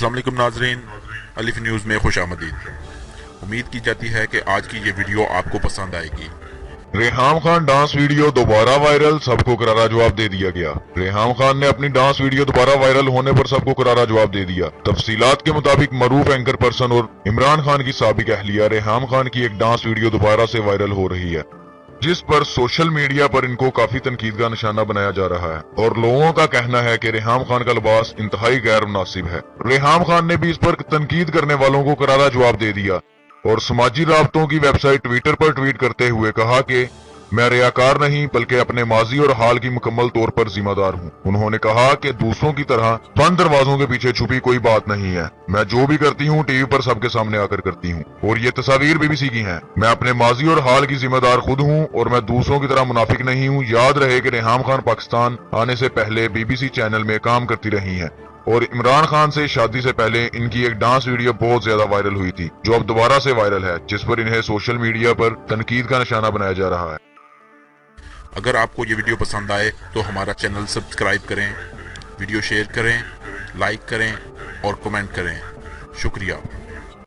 अस्सलाम वालेकुम नाजरीन, अलिफ न्यूज़ में खुश आमदीद। उम्मीद की जाती है कि आज की ये वीडियो आपको पसंद आएगी। रेहाम खान डांस वीडियो दोबारा वायरल, सबको करारा जवाब दे दिया गया। रेहाम खान ने अपनी डांस वीडियो दोबारा वायरल होने पर सबको करारा जवाब दे दिया। तफसीलात के मुताबिक मरूफ एंकर पर्सन और इमरान खान की साबिक अहलिया रेहाम खान की एक डांस वीडियो दोबारा से वायरल हो रही है, जिस पर सोशल मीडिया पर इनको काफी तनकीद का निशाना बनाया जा रहा है और लोगों का कहना है कि रेहाम खान का लिबास इंतहाई गैर मुनासिब है। रेहाम खान ने भी इस पर तनकीद करने वालों को करारा जवाब दे दिया और समाजी राब्तों की वेबसाइट ट्विटर पर ट्वीट करते हुए कहा कि मैं रियाकार नहीं बल्कि अपने माजी और हाल की मुकम्मल तौर पर जिम्मेदार हूँ। उन्होंने कहा कि दूसरों की तरह बंद दरवाजों के पीछे छुपी कोई बात नहीं है। मैं जो भी करती हूँ टीवी पर सबके सामने आकर करती हूँ और ये तस्वीर बीबीसी की हैं। मैं अपने माजी और हाल की जिम्मेदार खुद हूँ और मैं दूसरों की तरह मुनाफिक नहीं हूँ। याद रहे कि रेहाम खान पाकिस्तान आने से पहले बीबीसी चैनल में काम करती रही हैं और इमरान खान से शादी से पहले इनकी एक डांस वीडियो बहुत ज्यादा वायरल हुई थी, जो अब दोबारा से वायरल है, जिस पर इन्हें सोशल मीडिया पर तनकीद का निशाना बनाया जा रहा है। अगर आपको ये वीडियो पसंद आए तो हमारा चैनल सब्सक्राइब करें, वीडियो शेयर करें, लाइक करें और कमेंट करें। शुक्रिया।